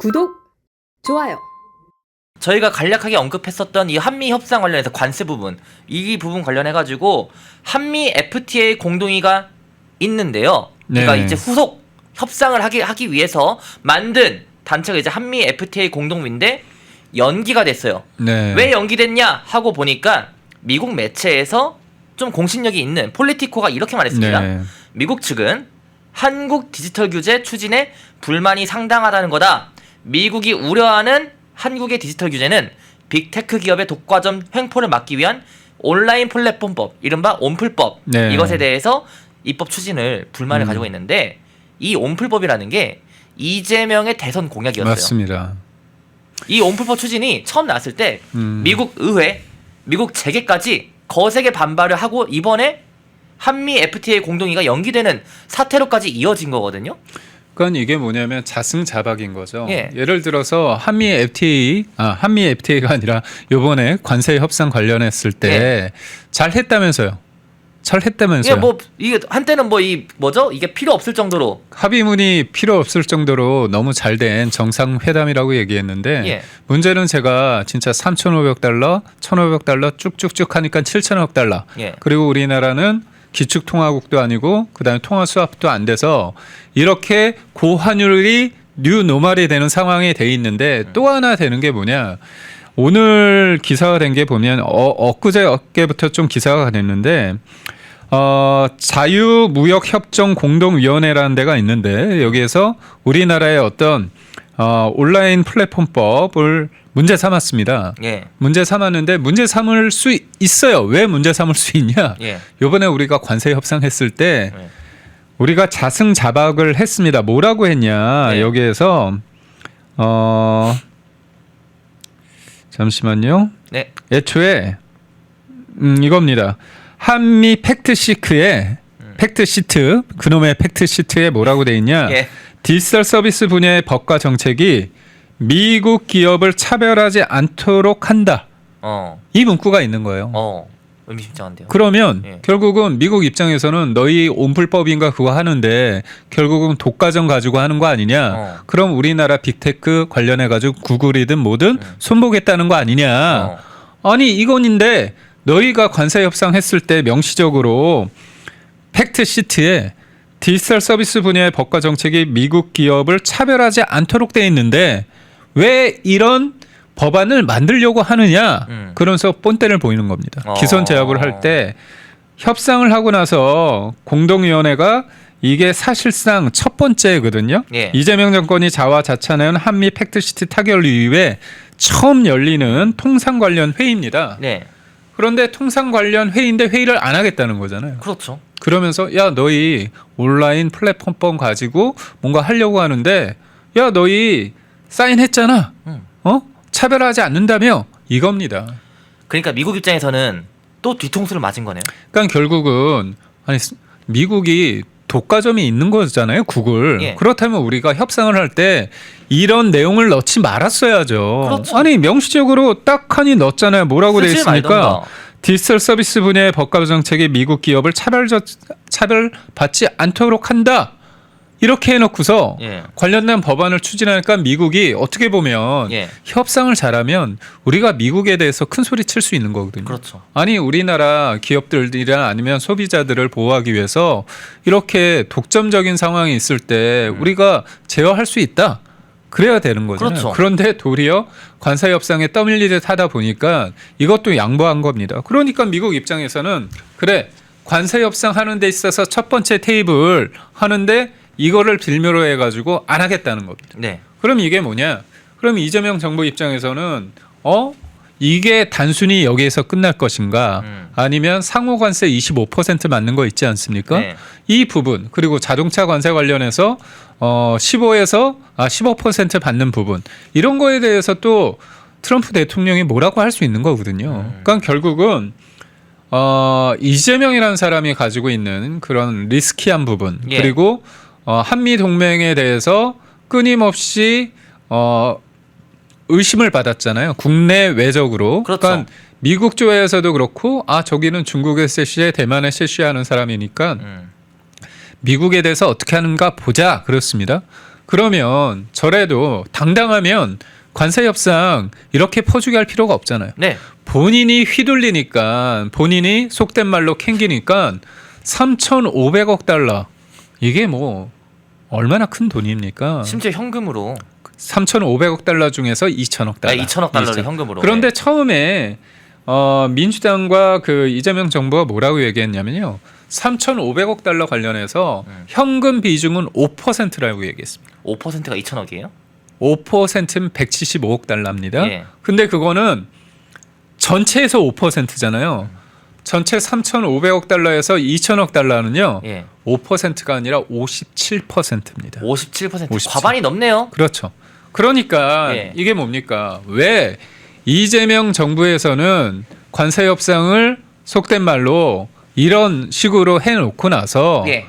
구독, 좋아요. 저희가 간략하게 언급했었던 이 한미 협상 관련해서 관세 부분, 이 부분 관련해가지고 한미 FTA 공동의가 있는데요. 그러니까 이제 후속 협상을 하기 위해서 만든 단체가 이제 한미 FTA 공동의인데 연기가 됐어요. 왜 연기됐냐 하고 보니까 미국 매체에서 좀 공신력이 있는 폴리티코가 이렇게 말했습니다. 미국 측은 한국 디지털 규제 추진에 불만이 상당하다는 거다. 미국이 우려하는 한국의 디지털 규제는 빅테크 기업의 독과점 횡포를 막기 위한 온라인 플랫폼법, 이른바 온플법, 이것에 대해서 입법 추진을 불만을 가지고 있는데, 이 온플법이라는 게 이재명의 대선 공약이었어요. 맞습니다. 이 온플법 추진이 처음 나왔을 때 미국 의회, 미국 재계까지 거세게 반발을 하고 이번에 한미 FTA 공동의가 연기되는 사태로까지 이어진 거거든요. 그러니까 이게 뭐냐면 자승자박인 거죠. 예를 들어서 한미 FTA가 아니라 이번에 관세 협상 관련했을 때 잘했다면서요. 잘했다면서요. 뭐 이게 한때는 이게 필요 없을 정도로, 합의문이 필요 없을 정도로 너무 잘된 정상회담이라고 얘기했는데 문제는 제가 진짜 3,500달러, 1,500달러 쭉쭉쭉 하니까 7,000억 달러. 그리고 우리나라는 기축통화국도 아니고 그다음에 통화수합도 안 돼서 이렇게 고환율이 뉴노멀이 되는 상황이 돼 있는데, 또 하나 되는 게 뭐냐, 오늘 기사가 된 게 보면 엊그제부터 좀 기사가 됐는데 자유무역협정공동위원회라는 데가 있는데, 여기에서 우리나라의 어떤 온라인 플랫폼법을 문제 삼았습니다. 문제 삼았는데 문제 삼을 수 있어요. 왜 문제 삼을 수 있냐? 이번에 우리가 관세 협상했을 때 우리가 자승자박을 했습니다. 뭐라고 했냐? 여기에서 잠시만요. 애초에 이겁니다. 한미 팩트시트에 그놈의 팩트시트에 뭐라고 돼 있냐? 디지털 서비스 분야의 법과 정책이 미국 기업을 차별하지 않도록 한다. 이 문구가 있는 거예요. 의미심장한데요. 그러면 결국은 미국 입장에서는 너희 온플법인가 그거 하는데 결국은 독과점 가지고 하는 거 아니냐. 그럼 우리나라 빅테크 관련해 가지고 구글이든 뭐든 손보겠다는 거 아니냐. 아니 이건인데 너희가 관세 협상했을 때 명시적으로 팩트시트에 디지털 서비스 분야의 법과 정책이 미국 기업을 차별하지 않도록 돼 있는데 왜 이런 법안을 만들려고 하느냐. 그러면서 본때를 보이는 겁니다. 기선 제압을 할 때 협상을 하고 나서 공동위원회가 이게 사실상 첫 번째거든요. 이재명 정권이 자화자찬한 한미 팩트시트 타결 이후에 처음 열리는 통상 관련 회의입니다. 그런데 통상 관련 회의인데 회의를 안 하겠다는 거잖아요. 그렇죠. 그러면서 야 너희 온라인 플랫폼법 가지고 뭔가 하려고 하는데 야 너희 사인했잖아. 차별하지 않는다며, 이겁니다. 그러니까 미국 입장에서는 또 뒤통수를 맞은 거네요. 그러니까 결국은 미국이 독과점이 있는 거잖아요, 구글. 그렇다면 우리가 협상을 할 때 이런 내용을 넣지 말았어야죠. 그렇죠. 아니 명시적으로 딱 하니 넣었잖아요. 뭐라고 돼 있습니까? 디지털 서비스 분야의 법과 정책이 미국 기업을 차별받지 않도록 한다. 이렇게 해놓고서 관련된 법안을 추진하니까 미국이 어떻게 보면 협상을 잘하면 우리가 미국에 대해서 큰 소리 칠 수 있는 거거든요. 그렇죠. 아니 우리나라 기업들이나 아니면 소비자들을 보호하기 위해서 이렇게 독점적인 상황이 있을 때 우리가 제어할 수 있다. 그래야 되는 거잖아요. 그런데 도리어 관세 협상에 떠밀리듯 하다 보니까 이것도 양보한 겁니다. 그러니까 미국 입장에서는 그래 관세 협상 하는 데 있어서 첫 번째 테이블 하는데 이거를 빌미로 해가지고 안 하겠다는 겁니다. 그럼 이게 뭐냐? 그럼 이재명 정부 입장에서는 이게 단순히 여기에서 끝날 것인가? 아니면 상호 관세 25% 맞는 거 있지 않습니까? 이 부분, 그리고 자동차 관세 관련해서 15% 받는 부분, 이런 거에 대해서 또 트럼프 대통령이 뭐라고 할 수 있는 거거든요. 그러니까 결국은 이재명이라는 사람이 가지고 있는 그런 리스키한 부분, 그리고 한미 동맹에 대해서 끊임없이 의심을 받았잖아요. 국내 외적으로. 그러니까 미국 쪽에서도 그렇고 저기는 중국에 세시해 대만에 세시하는 사람이니까 미국에 대해서 어떻게 하는가 보자 그렇습니다. 그러면 저래도 당당하면 관세 협상 이렇게 퍼주게 할 필요가 없잖아요. 네. 본인이 휘둘리니까 본인이 속된 말로 캥기니까 3,500억 달러 이게 뭐 얼마나 큰 돈입니까? 심지어 현금으로 3,500억 달러 중에서 2,000억 달러. 2천억 달러를 현금으로. 그런데 네. 처음에 민주당과 그 이재명 정부가 뭐라고 얘기했냐면요. 3,500억 달러 관련해서 현금 비중은 5%라고 얘기했습니다. 5%가 2천억이에요? 5%는 175억 달러입니다. 예. 근데 그거는 전체에서 5%잖아요. 전체 3,500억 달러에서 2,000억 달러는요. 예. 5%가 아니라 57%입니다. 57%. 과반이 넘네요. 그렇죠. 그러니까 예. 이게 뭡니까? 왜 이재명 정부에서는 관세 협상을 속된 말로 이런 식으로 해놓고 나서 예.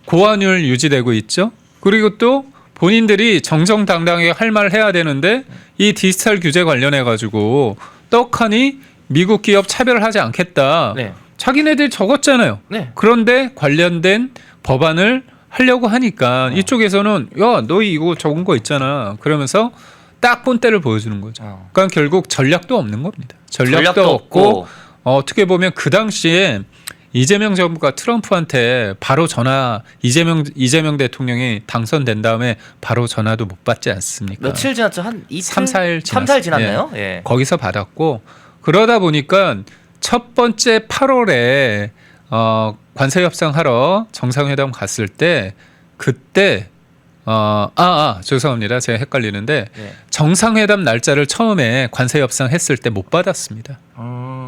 고환율 유지되고 있죠. 그리고 또 본인들이 정정당당하게 할 말 해야 되는데 이 디지털 규제 관련해 가지고 떡하니 미국 기업 차별하지 않겠다. 네. 자기네들 적었잖아요. 네. 그런데 관련된 법안을 하려고 하니까 이쪽에서는 야, 너희 이거 적은 거 있잖아. 그러면서 딱 본때를 보여주는 거죠. 그러니까 결국 전략도 없는 겁니다. 전략도 없고 어떻게 보면 그 당시에 이재명 정부가 트럼프한테 바로 전화 이재명 대통령이 당선된 다음에 바로 전화도 못 받지 않습니까? 며칠 지났죠? 한 이틀? 3, 4일 3, 4일 지났나요? 예. 예. 거기서 받았고 그러다 보니까 첫 번째 8월에 관세 협상하러 정상회담 갔을 때 그때 죄송합니다. 제가 헷갈리는데 예. 정상회담 날짜를 처음에 관세 협상 했을 때 못 받았습니다.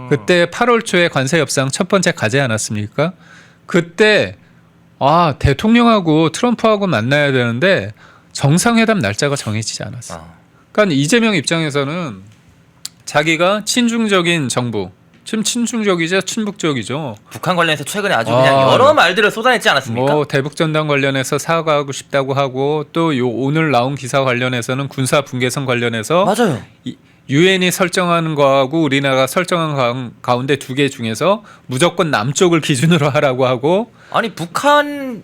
그때 8월 초에 관세 협상 첫 번째 가지 않았습니까? 그때 대통령하고 트럼프하고 만나야 되는데 정상회담 날짜가 정해지지 않았어요. 그러니까 이재명 입장에서는 자기가 친중적인 정부, 지금 친중적이죠, 친북적이죠. 북한 관련해서 최근에 아주 그냥 여러 말들을 쏟아냈지 않았습니까? 뭐 대북 전단 관련해서 사과하고 싶다고 하고 또 오늘 나온 기사 관련해서는 군사 분계선 관련해서 맞아요. 유엔이 설정하는 거하고 우리나라가 설정한 가운데 두 개 중에서 무조건 남쪽을 기준으로 하라고 하고 아니 북한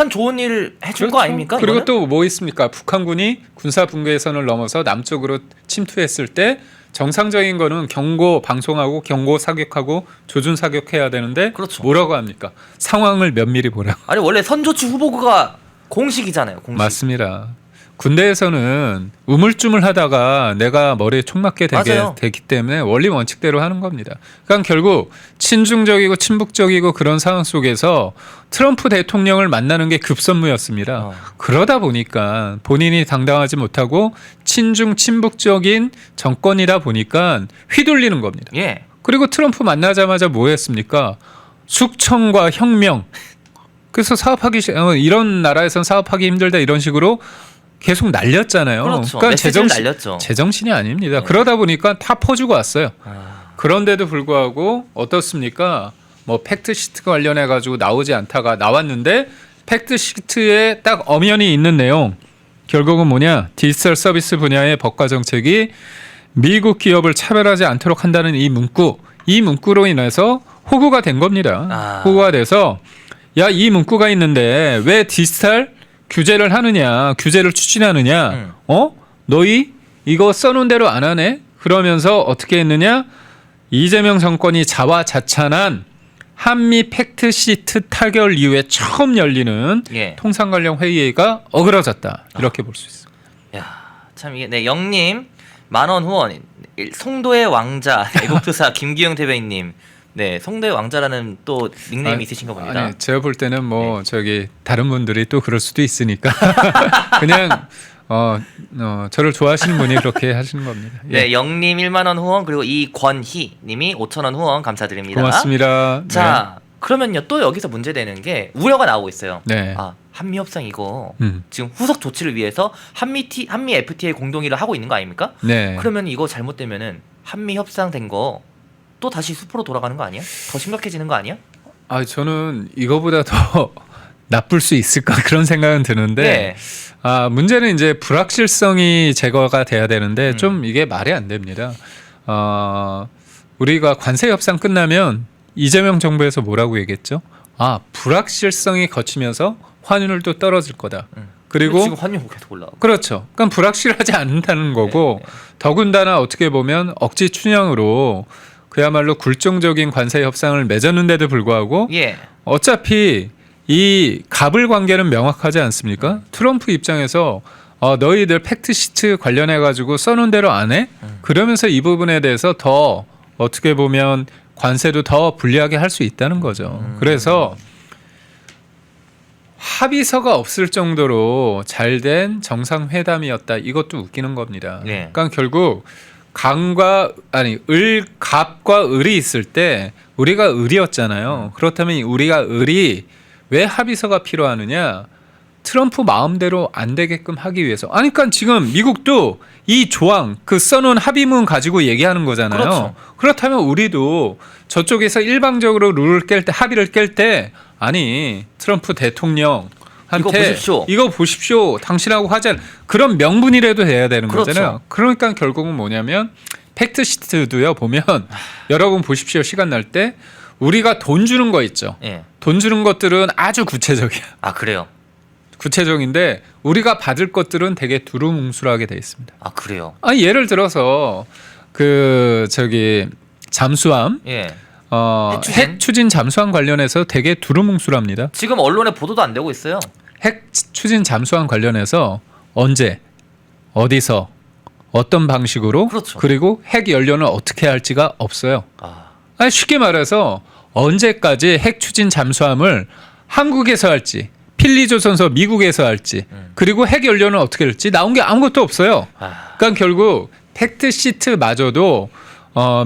좋은 일 해줄 그렇죠. 거 아닙니까? 그리고 이거는? 또 뭐 있습니까? 북한군이 군사 분계선을 넘어서 남쪽으로 침투했을 때 정상적인 거는 경고 방송하고 경고 사격하고 조준 사격해야 되는데 그렇죠. 뭐라고 합니까? 상황을 면밀히 보라고. 아니 원래 선조치 후보가 공식이잖아요. 공식. 맞습니다. 군대에서는 우물쭈물하다가 내가 머리에 총 맞게 되기 때문에 원리 원칙대로 하는 겁니다. 그러니까 결국 친중적이고 친북적이고 그런 상황 속에서 트럼프 대통령을 만나는 게 급선무였습니다. 그러다 보니까 본인이 당당하지 못하고 친중 친북적인 정권이다 보니까 휘둘리는 겁니다. 예. 그리고 트럼프 만나자마자 뭐 했습니까? 숙청과 혁명. 그래서 이런 나라에선 사업하기 힘들다 이런 식으로 계속 날렸잖아요. 그렇죠. 그러니까 날렸죠. 제정신이 아닙니다. 네. 그러다 보니까 다 퍼주고 왔어요. 그런데도 불구하고 어떻습니까? 뭐 팩트시트 관련해 가지고 나오지 않다가 나왔는데 팩트시트에 딱 엄연히 있는 내용 결국은 뭐냐? 디지털 서비스 분야의 법과 정책이 미국 기업을 차별하지 않도록 한다는 이 문구로 인해서 호구가 된 겁니다. 호구가 돼서 이 문구가 있는데 왜 디지털 규제를 하느냐, 규제를 추진하느냐, 너희 이거 써놓은 대로 안 하네? 그러면서 어떻게 했느냐? 이재명 정권이 자화자찬한 한미 팩트시트 타결 이후에 처음 열리는 통상 관련 회의가 어그러졌다. 이렇게 볼 수 있습니다. 참 이게 영님 10,000원 후원, 송도의 왕자 애국투사 김기영 대변인님. 네, 송도의 왕자라는 또 닉네임이 있으신가 봅니다. 아니, 제가 볼 때는 다른 분들이 또 그럴 수도 있으니까 그냥 저를 좋아하시는 분이 그렇게 하시는 겁니다. 네, 영님 10,000원 후원 그리고 이권희님이 5,000원 후원 감사드립니다. 고맙습니다. 자, 그러면요 또 여기서 문제되는 게 우려가 나오고 있어요. 네. 한미 협상 이거 지금 후속 조치를 위해서 한미 FTA 공동의를 하고 있는 거 아닙니까? 네. 그러면 이거 잘못되면은 한미 협상 된 거 또 다시 수포로 돌아가는 거 아니야? 더 심각해지는 거 아니야? 저는 이거보다 더 나쁠 수 있을까 그런 생각은 드는데 문제는 이제 불확실성이 제거가 돼야 되는데 좀 이게 말이 안 됩니다. 우리가 관세 협상 끝나면 이재명 정부에서 뭐라고 얘기했죠? 불확실성이 거치면서 환율도 떨어질 거다. 그리고 지금 환율 계속 올라가고. 그렇죠. 그러니까 불확실하지 않다는 거고 네. 더군다나 어떻게 보면 억지 춘향으로 그야말로 굴종적인 관세 협상을 맺었는데도 불구하고 예. 어차피 이 갑을 관계는 명확하지 않습니까? 트럼프 입장에서 너희들 팩트시트 관련해 가지고 써놓은 대로 안 해? 그러면서 이 부분에 대해서 더 어떻게 보면 관세도 더 불리하게 할 수 있다는 거죠. 그래서 합의서가 없을 정도로 잘된 정상회담이었다. 이것도 웃기는 겁니다. 네. 그러니까 결국 갑과 을이 있을 때 우리가 을이었잖아요. 그렇다면 우리가 을이 왜 합의서가 필요하느냐? 트럼프 마음대로 안 되게끔 하기 위해서. 아니, 그러니까 지금 미국도 이 조항, 그 써놓은 합의문 가지고 얘기하는 거잖아요. 그렇죠. 그렇다면 우리도 저쪽에서 일방적으로 룰을 깰 때, 합의를 깰 때, 아니, 트럼프 대통령한테 이거 보십시오. 당신하고 하자. 그런 명분이라도 돼야 되는 그렇죠. 거잖아요. 그러니까 결국은 뭐냐면 팩트시트도요, 보면 여러분 보십시오. 시간 날 때 우리가 돈 주는 거 있죠. 예. 돈 주는 것들은 아주 구체적이야. 아 그래요. 구체적인데 우리가 받을 것들은 되게 두루뭉술하게 돼 있습니다. 아 그래요. 예를 들어서 잠수함, 예. 핵 추진 잠수함 관련해서 되게 두루뭉술합니다. 지금 언론에 보도도 안 되고 있어요. 핵 추진 잠수함 관련해서 언제, 어디서, 어떤 방식으로, 그렇죠. 그리고 핵 연료는 어떻게 할지가 없어요. 아. 쉽게 말해서 언제까지 핵 추진 잠수함을 한국에서 할지, 필리조선소 미국에서 할지, 그리고 핵 연료는 어떻게 할지 나온 게 아무것도 없어요. 그러니까 결국 팩트시트마저도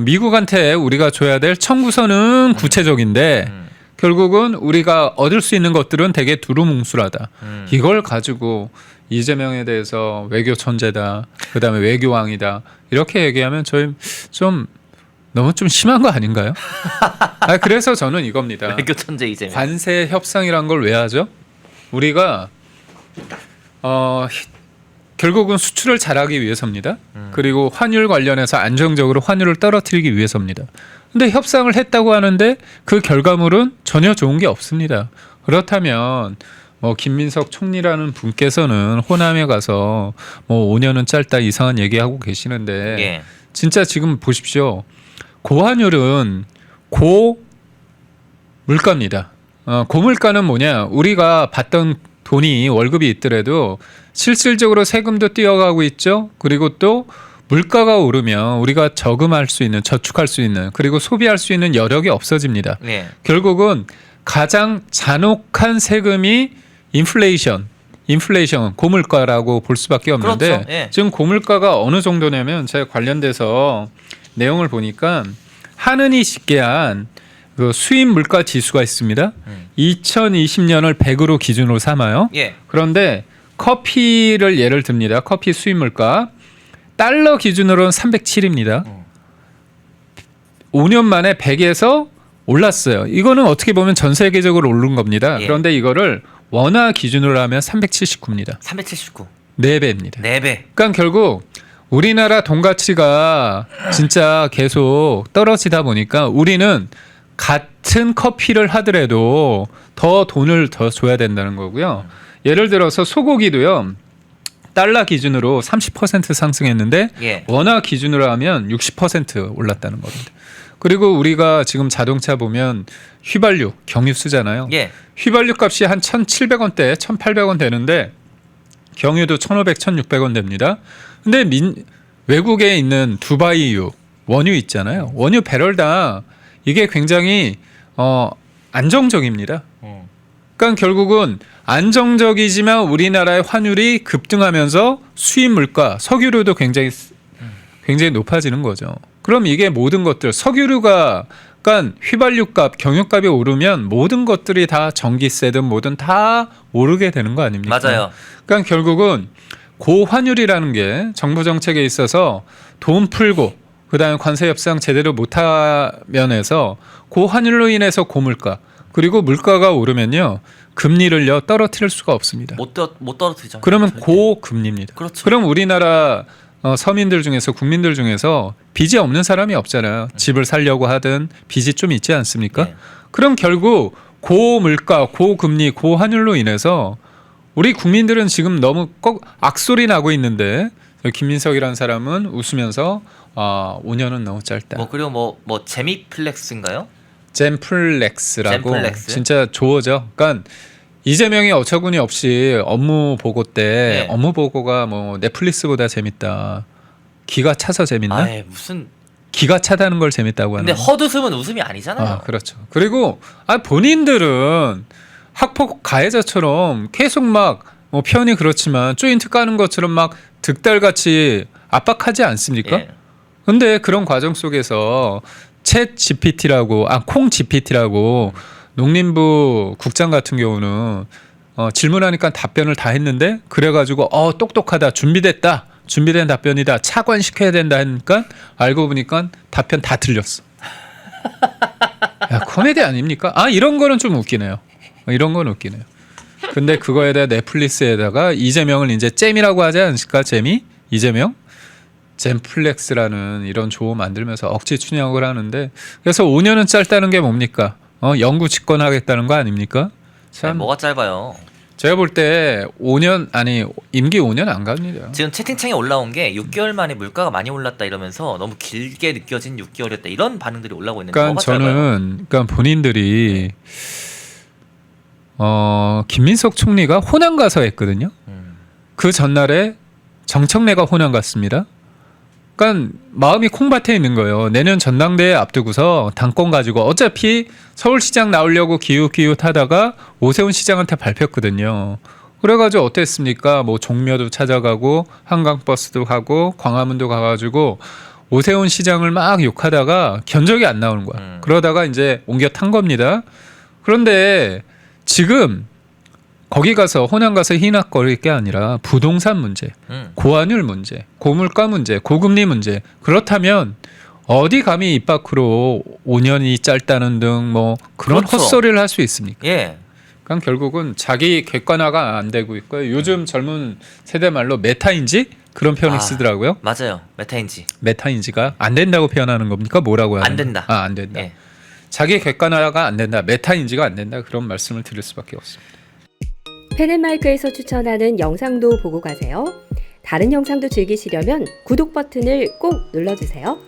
미국한테 우리가 줘야 될 청구서는 구체적인데 결국은 우리가 얻을 수 있는 것들은 되게 두루뭉술하다. 이걸 가지고 이재명에 대해서 외교 천재다, 그다음에 외교왕이다 이렇게 얘기하면 저희 좀 너무 좀 심한 거 아닌가요? 그래서 저는 이겁니다. 외교 천재 이재명. 관세 협상이란 걸 왜 하죠? 우리가 결국은 수출을 잘하기 위해서입니다. 그리고 환율 관련해서 안정적으로 환율을 떨어뜨리기 위해서입니다. 근데 협상을 했다고 하는데 그 결과물은 전혀 좋은 게 없습니다. 그렇다면 김민석 총리라는 분께서는 호남에 가서 5년은 짧다 이상한 얘기하고 계시는데 예. 진짜 지금 보십시오. 고환율은 고물가입니다. 고물가는 뭐냐? 우리가 받던 돈이 월급이 있더라도 실질적으로 세금도 뛰어가고 있죠. 그리고 또 물가가 오르면 우리가 저금할 수 있는, 저축할 수 있는, 그리고 소비할 수 있는 여력이 없어집니다. 예. 결국은 가장 잔혹한 세금이 인플레이션, 고물가라고 볼 수밖에 없는데 그렇죠. 예. 지금 고물가가 어느 정도냐면 제가 관련돼서 내용을 보니까 한은이 집계한 그 수입 물가 지수가 있습니다. 2020년을 100으로 기준으로 삼아요. 예. 그런데 커피를 예를 듭니다. 커피 수입 물가 달러 기준으로는 307입니다. 5년 만에 100에서 올랐어요. 이거는 어떻게 보면 전 세계적으로 오른 겁니다. 예. 그런데 이거를 원화 기준으로 하면 379입니다. 379. 4배입니다. 4배. 그러니까 결국 우리나라 돈 가치가 진짜 계속 떨어지다 보니까 우리는 같은 커피를 하더라도 더 돈을 더 줘야 된다는 거고요. 예를 들어서 소고기도요. 달러 기준으로 30% 상승했는데 예. 원화 기준으로 하면 60% 올랐다는 겁니다. 그리고 우리가 지금 자동차 보면 휘발유, 경유 쓰잖아요. 예. 휘발유 값이 한 1,700원대, 1,800원 되는데 경유도 1,500, 1,600원 됩니다. 근데 외국에 있는 두바이유, 원유 있잖아요. 원유 배럴당 이게 굉장히 안정적입니다. 그러니까 결국은 안정적이지만 우리나라의 환율이 급등하면서 수입 물가, 석유류도 굉장히 높아지는 거죠. 그럼 이게 모든 것들, 석유류가, 그러니까 휘발유값, 경유값이 오르면 모든 것들이 다 전기세든 뭐든 다 오르게 되는 거 아닙니까? 맞아요. 그러니까 결국은 고환율이라는 게 정부 정책에 있어서 돈 풀고 그다음에 관세 협상 제대로 못하면서 고환율로 인해서 고물가, 그리고 물가가 오르면요 금리를요 떨어뜨릴 수가 없습니다. 못 떨어뜨리죠. 그러면 절대. 고금리입니다. 그렇죠. 그럼 우리나라 서민들 중에서, 국민들 중에서 빚이 없는 사람이 없잖아요. 집을 살려고 하든 빚이 좀 있지 않습니까? 네. 그럼 결국 고물가, 고금리, 고환율로 인해서 우리 국민들은 지금 너무 꼭 악소리 나고 있는데 김민석이라는 사람은 웃으면서 5년은 너무 짧다. 뭐 그리고 뭐 재미플렉스인가요? 젠플렉스라고 젠플렉스? 진짜 조어죠. 그러니까 이재명이 어처구니 없이 업무 보고 때 네. 업무 보고가 뭐 넷플릭스보다 재밌다. 기가 차서 재밌나? 아예 무슨 기가 차다는 걸 재밌다고 하는. 근데 헛웃음은 웃음이 아니잖아요. 그렇죠. 그리고 본인들은 학폭 가해자처럼 계속 막 뭐 표현이 그렇지만 조인트 까는 것처럼 막 득달같이 압박하지 않습니까? 예. 근데 그런 과정 속에서 챗 GPT라고 콩 GPT라고 농림부 국장 같은 경우는 질문하니까 답변을 다 했는데 그래가지고 똑똑하다 준비된 답변이다 차관시켜야 된다 하니까 알고 보니까 답변 다 틀렸어. 야, 코미디 아닙니까? 이런 거는 좀 웃기네요. 이런 건 웃기네요. 근데 그거에다 넷플릭스에다가 이재명을 이제 잼이라고 하지 않을까? 이재명? 젠플렉스라는 이런 조어 만들면서 억지 춘향을 하는데 그래서 5년은 짧다는 게 뭡니까? 영구 집권하겠다는 거 아닙니까? 참 뭐가 짧아요. 제가 볼 때 5년 임기 5년 안 갑니다. 지금 채팅창에 올라온 게 6개월 만에 물가가 많이 올랐다 이러면서 너무 길게 느껴진 6개월이었다 이런 반응들이 올라오고 있는데 그러니까 뭐가 저는 짧아요? 본인들이 김민석 총리가 호남 가서 했거든요. 그 전날에 정청래가 호남 갔습니다. 그러니까 마음이 콩밭에 있는 거예요. 내년 전당대회 앞두고서 당권 가지고 어차피 서울시장 나오려고 기웃기웃하다가 오세훈 시장한테 밟혔거든요. 그래가지고 어땠습니까? 뭐 종묘도 찾아가고 한강버스도 가고 광화문도 가가지고 오세훈 시장을 막 욕하다가 견적이 안 나오는 거야. 그러다가 이제 옮겨 탄 겁니다. 그런데 지금 거기 가서 호남 가서 희낙거릴 게 아니라 부동산 문제, 고환율 문제, 고물가 문제, 고금리 문제. 그렇다면 어디 감히 입 밖으로 5년이 짧다는 등 뭐 그런 그렇죠. 헛소리를 할 수 있습니까? 예. 그러니까 결국은 자기 객관화가 안 되고 있고요. 요즘 젊은 세대 말로 메타인지 그런 표현을 쓰더라고요. 맞아요. 메타인지. 메타인지가 안 된다고 표현하는 겁니까? 뭐라고 하는? 안 된다. 안 된다. 예. 자기 객관화가 안 된다. 메타인지가 안 된다. 그런 말씀을 드릴 수밖에 없습니다. 펜앤마이크에서 추천하는 영상도 보고 가세요. 다른 영상도 즐기시려면 구독 버튼을 꼭 눌러주세요.